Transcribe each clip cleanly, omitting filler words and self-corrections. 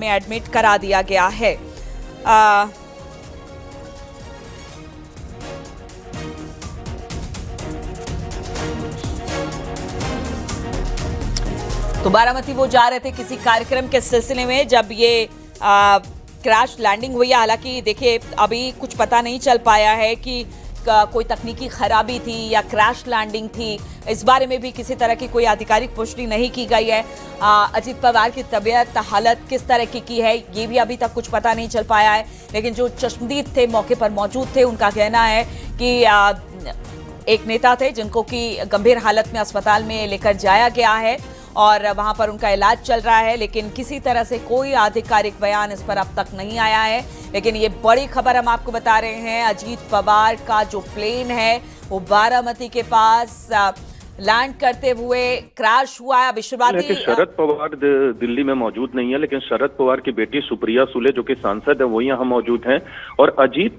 में एडमिट करा दिया गया है। तो बारामती वो जा रहे थे किसी कार्यक्रम के सिलसिले में जब ये क्रैश लैंडिंग हुई है। हालांकि देखिए अभी कुछ पता नहीं चल पाया है कि कोई तकनीकी खराबी थी या क्रैश लैंडिंग थी। इस बारे में भी किसी तरह की कोई आधिकारिक पुष्टि नहीं की गई है। अजीत पवार की तबीयत हालत किस तरह की है ये भी अभी तक कुछ पता नहीं चल पाया है। लेकिन जो चश्मदीद थे, मौके पर मौजूद थे, उनका कहना है कि एक नेता थे जिनको कि गंभीर हालत में अस्पताल में लेकर जाया गया है और वहां पर उनका इलाज चल रहा है। लेकिन किसी तरह से कोई आधिकारिक बयान इस पर अब तक नहीं आया है। लेकिन ये बड़ी खबर हम आपको बता रहे हैं, अजीत पवार का जो प्लेन है वो बारामती के पास लैंड करते हुए क्रैश हुआ है। लेकिन शरद पवार दिल्ली में मौजूद नहीं है, लेकिन शरद पवार की बेटी सुप्रिया सुले जो कि सांसद है वो यहाँ मौजूद हैं और अजीत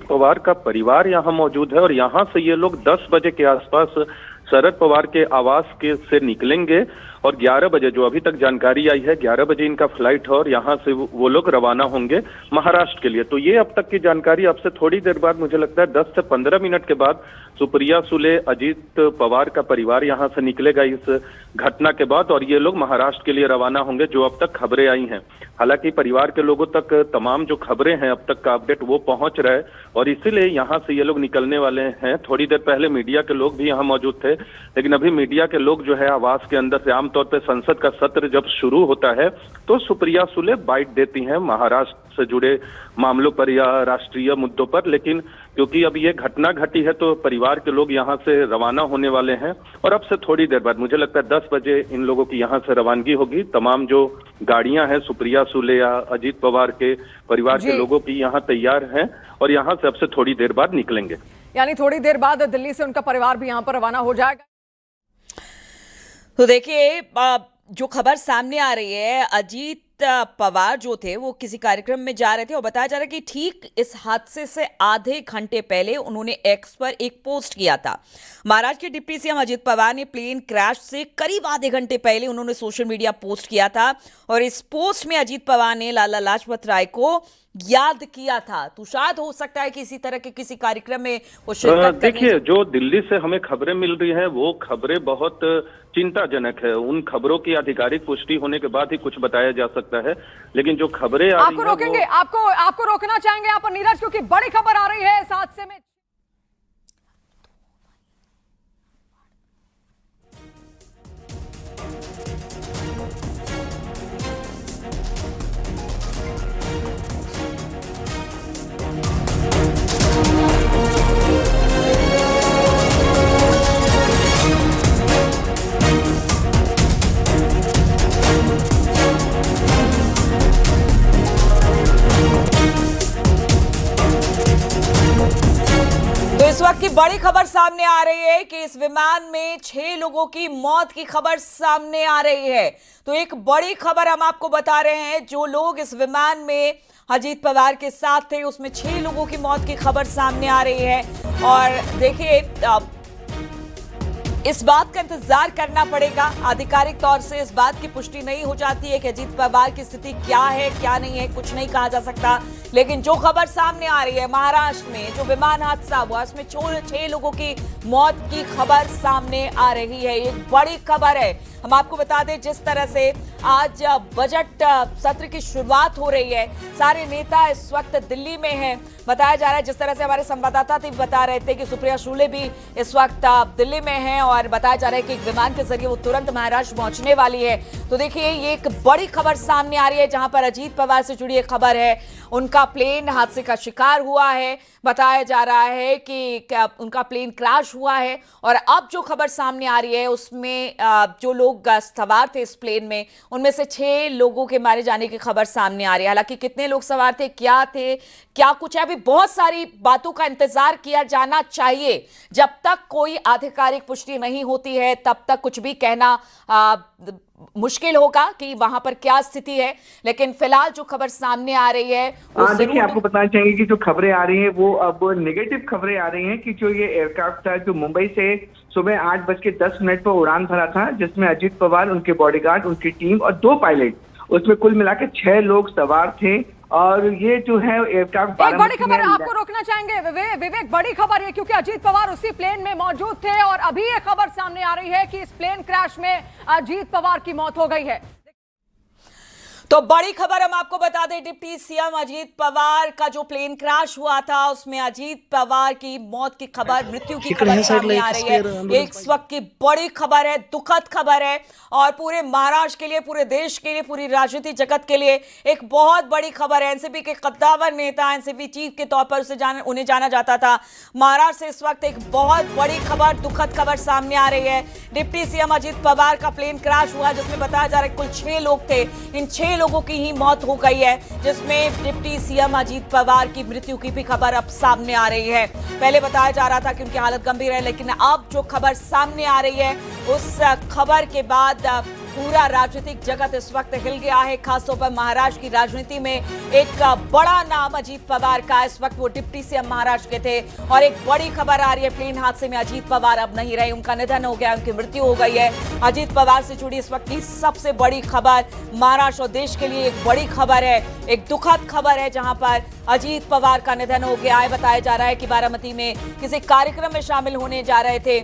पवार का परिवार यहाँ मौजूद है। और यहाँ से ये लोग 10 बजे के आसपास शरद पवार के आवास के से निकलेंगे और 11 बजे, जो अभी तक जानकारी आई है, 11 बजे इनका फ्लाइट है और यहाँ से वो लोग रवाना होंगे महाराष्ट्र के लिए। तो ये अब तक की जानकारी। अब से थोड़ी देर बाद, मुझे लगता है 10 से 15 मिनट के बाद, सुप्रिया सुले, अजीत पवार का परिवार यहाँ से निकलेगा इस घटना के बाद और ये लोग महाराष्ट्र के लिए रवाना होंगे, जो अब तक खबरें आई हैं। हालांकि परिवार के लोगों तक तमाम जो खबरें हैं अब तक का अपडेट वो पहुंच रहा है और इसीलिए यहाँ से ये लोग निकलने वाले हैं। थोड़ी देर पहले मीडिया के लोग भी यहाँ मौजूद थे, लेकिन अभी मीडिया के लोग जो है आवास के अंदर से, आमतौर पर संसद का सत्र जब शुरू होता है तो सुप्रिया सुले बाइट देती हैं महाराष्ट्र से जुड़े मामलों पर या राष्ट्रीय मुद्दों पर। लेकिन क्योंकि अब ये घटना घटी है तो परिवार के लोग यहाँ से रवाना होने वाले हैं और अब से थोड़ी देर बाद, मुझे लगता है 10 बजे इन लोगों की यहाँ से रवानगी होगी। तमाम जो गाड़ियां हैं सुप्रिया सुले या अजीत पवार के परिवार के लोगों की यहाँ तैयार हैं और यहाँ से अब से थोड़ी देर बाद निकलेंगे। यानी थोड़ी देर बाद दिल्ली से उनका परिवार भी यहाँ पर रवाना हो जाएगा। तो देखिए जो खबर सामने आ रही है, अजीत पवार जो थे वो किसी कार्यक्रम में जा रहे थे और बताया जा रहा है कि ठीक इस हादसे से आधे घंटे पहले उन्होंने एक्स पर एक पोस्ट किया था। महाराष्ट्र के डिप्टी सीएम अजीत पवार ने प्लेन क्रैश से करीब आधे घंटे पहले उन्होंने सोशल मीडिया पोस्ट किया था और इस पोस्ट में अजीत पवार ने लाला लाजपत राय को याद किया था। तो शायद हो सकता है कि इसी तरह के किसी कार्यक्रम में वो शिरकत देखिए, जो दिल्ली से हमें खबरें मिल रही हैं वो खबरें बहुत चिंताजनक है। उन खबरों की आधिकारिक पुष्टि होने के बाद ही कुछ बताया जा सकता है। लेकिन जो खबरें आपको रोकेंगे, आपको रोकना चाहेंगे यहाँ पर नीरज, क्योंकि बड़ी खबर आ रही है इस हादसे में। इस वक्त की बड़ी खबर सामने आ रही है कि इस विमान में 6 लोगों की मौत की खबर सामने आ रही है। तो एक बड़ी खबर हम आपको बता रहे हैं, जो लोग इस विमान में अजीत पवार के साथ थे उसमें 6 लोगों की मौत की खबर सामने आ रही है। और देखिए इस बात का इंतजार करना पड़ेगा। आधिकारिक तौर से इस बात की पुष्टि नहीं हो जाती है कि अजीत पवार की स्थिति क्या है क्या नहीं है, कुछ नहीं कहा जा सकता। लेकिन जो खबर सामने आ रही है, महाराष्ट्र में जो विमान हादसा हुआ उसमें 6 लोगों की मौत की खबर सामने आ रही है। एक बड़ी खबर है। हम आपको बता दें, जिस तरह से आज बजट सत्र की शुरुआत हो रही है, सारे नेता इस वक्त दिल्ली में हैं। बताया जा रहा है, जिस तरह से हमारे संवाददाता भी बता रहे थे कि सुप्रिया सुले भी इस वक्त दिल्ली में हैं और बताया जा रहा है कि एक विमान के जरिए वो तुरंत महाराष्ट्र पहुंचने वाली है। तो देखिए ये एक बड़ी खबर सामने आ रही है, जहां पर अजीत पवार से जुड़ी एक खबर है। उनका प्लेन हादसे का शिकार हुआ है। बताया जा रहा है कि उनका प्लेन क्रैश हुआ है और अब जो खबर सामने आ रही है उसमें जो लोग सवार थे इस प्लेन में, उनमें से 6 लोगों के मारे जाने की खबर सामने आ रही है। हालांकि कितने लोग सवार थे, क्या कुछ है, अभी बहुत सारी बातों का इंतजार किया जाना चाहिए। जब तक कोई आधिकारिक पुष्टि नहीं होती है तब तक कुछ भी कहना मुश्किल होगा कि वहां पर क्या स्थिति है। लेकिन फिलहाल जो खबर सामने आ रही है, देखिए आपको बताना चाहिए कि जो खबरें आ रही हैं वो अब नेगेटिव खबरें आ रही हैं कि जो ये एयरक्राफ्ट था जो मुंबई से सुबह 8:10 पर उड़ान भरा था, जिसमें अजीत पवार, उनके बॉडीगार्ड, उनकी टीम और 2 पायलट उसमें कुल मिला के 6 लोग सवार थे। और ये जो है एयरक्राफ्ट एक बड़ी खबर आपको रोकना चाहेंगे विवेक, बड़ी खबर है क्योंकि अजीत पवार उसी प्लेन में मौजूद थे और अभी ये खबर सामने आ रही है कि इस प्लेन क्रैश में अजीत पवार की मौत हो गई है। तो बड़ी खबर हम आपको बता दें, डिप्टी सीएम अजीत पवार का जो प्लेन क्रैश हुआ था उसमें अजीत पवार की मौत की खबर, मृत्यु की खबर सामने आ रही है। इस वक्त की बड़ी खबर है, दुखद खबर है और पूरे महाराष्ट्र के लिए, पूरे देश के लिए, पूरी राजनीतिक जगत के लिए एक बहुत बड़ी खबर है। एनसीपी के कद्दावर नेता, एनसीपी चीफ के तौर पर उन्हें जाना जाता था। महाराष्ट्र से इस वक्त एक बहुत बड़ी खबर, दुखद खबर सामने आ रही है। डिप्टी सीएम अजीत पवार का प्लेन क्रैश हुआ जिसमें बताया जा रहा है कुल 6 लोग थे। इन 6 लोगों की ही मौत हो गई है, जिसमें डिप्टी सीएम अजीत पवार की मृत्यु की भी खबर अब सामने आ रही है। पहले बताया जा रहा था कि उनकी हालत गंभीर है, लेकिन अब जो खबर सामने आ रही है उस खबर के बाद पूरा राजनीतिक जगत इस वक्त हिल गया है। खासतौर पर महाराष्ट्र की राजनीति में एक बड़ा नाम अजीत पवार का, इस वक्त वो डिप्टी सीएम महाराष्ट्र के थे और एक बड़ी खबर आ रही है, प्लेन हादसे में अजीत पवार अब नहीं रहे, उनका निधन हो गया, उनकी मृत्यु हो गई है। अजीत पवार से जुड़ी इस वक्त की सबसे बड़ी खबर, महाराष्ट्र और देश के लिए एक बड़ी खबर है, एक दुखद खबर है जहां पर अजीत पवार का निधन हो गया है। बताया जा रहा है कि बारामती में किसी कार्यक्रम में शामिल होने जा रहे थे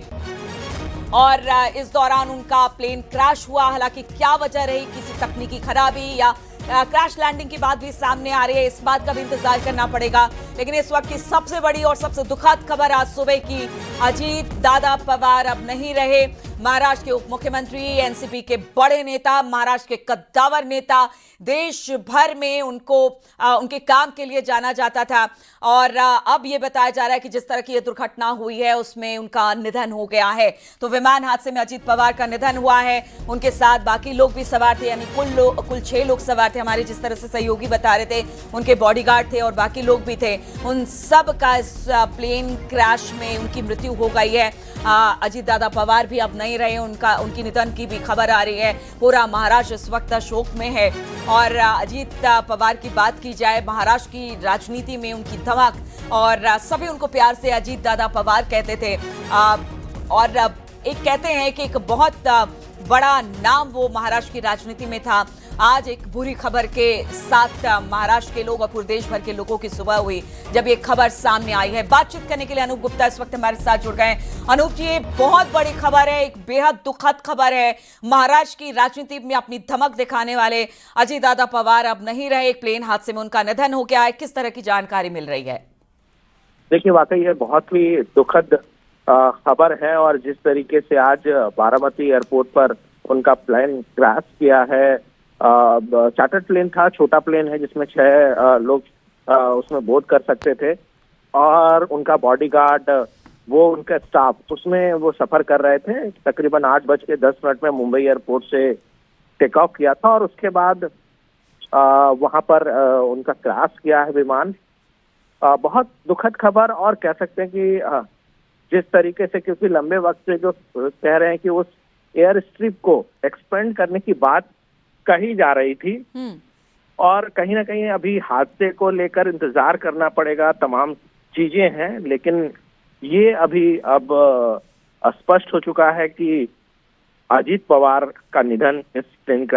और इस दौरान उनका प्लेन क्रैश हुआ। हालांकि क्या वजह रही, किसी तकनीकी खराबी या क्रैश लैंडिंग की बात भी सामने आ रही है, इस बात का भी इंतजार करना पड़ेगा। लेकिन इस वक्त की सबसे बड़ी और सबसे दुखद खबर आज सुबह की, अजीत दादा पवार अब नहीं रहे। महाराष्ट्र के उप मुख्यमंत्री, एनसीपी के बड़े नेता, महाराष्ट्र के कद्दावर नेता, देश भर में उनको उनके काम के लिए जाना जाता था और अब ये बताया जा रहा है कि जिस तरह की ये दुर्घटना हुई है उसमें उनका निधन हो गया है। तो विमान हादसे में अजीत पवार का निधन हुआ है, उनके साथ बाकी लोग भी सवार थे, यानी कुल 6 लोग सवार थे। हमारे जिस तरह से सहयोगी बता रहे थे, उनके बॉडीगार्ड थे और बाकी लोग भी थे, उन सब का इस प्लेन क्रैश में उनकी मृत्यु हो गई है। अजीत दादा पवार भी अब नहीं रहे, उनकी निधन की भी खबर आ रही है। पूरा महाराष्ट्र इस वक्त शोक में है और अजीत पवार की बात की जाए, महाराष्ट्र की राजनीति में उनकी धमक और सभी उनको प्यार से अजीत दादा पवार कहते थे और एक कहते हैं कि एक बहुत बड़ा नाम वो महाराष्ट्र की राजनीति में था। आज एक बुरी खबर के साथ महाराष्ट्र के लोग और पूरे देश भर के लोगों की सुबह हुई जब ये खबर सामने आई है। बातचीत करने के लिए अनूप गुप्ता इस वक्त हमारे साथ जुड़ गए। अनूप जी, ये बहुत बड़ी खबर है, एक बेहद दुखद खबर है। महाराष्ट्र की राजनीति में अपनी धमक दिखाने वाले अजीत दादा पवार अब नहीं रहे, एक प्लेन हादसे में उनका निधन हो गया है। किस तरह की जानकारी मिल रही है? देखिए, वाकई ये बहुत ही दुखद खबर है और जिस तरीके से आज बारामती एयरपोर्ट पर उनका प्लेन क्रैश किया है, चार्टर्ड प्लेन था, छोटा प्लेन है जिसमें 6 लोग उसमें बोर्ड कर सकते थे और उनका बॉडीगार्ड, वो उनका स्टाफ उसमें वो सफर कर रहे थे। तकरीबन 8:10 में मुंबई एयरपोर्ट से टेक ऑफ किया था और उसके बाद वहां पर उनका क्रैश किया है विमान। बहुत दुखद खबर और कह सकते हैं कि जिस तरीके से, क्योंकि लंबे वक्त से जो कह रहे हैं कि उस एयर स्ट्रिप को एक्सपेंड करने की बात कही जा रही थी और कहीं ना कहीं अभी हादसे को लेकर इंतजार करना पड़ेगा, तमाम चीजें हैं, लेकिन ये अभी अब स्पष्ट हो चुका है कि अजीत पवार का निधन इस प्लेन क्रैश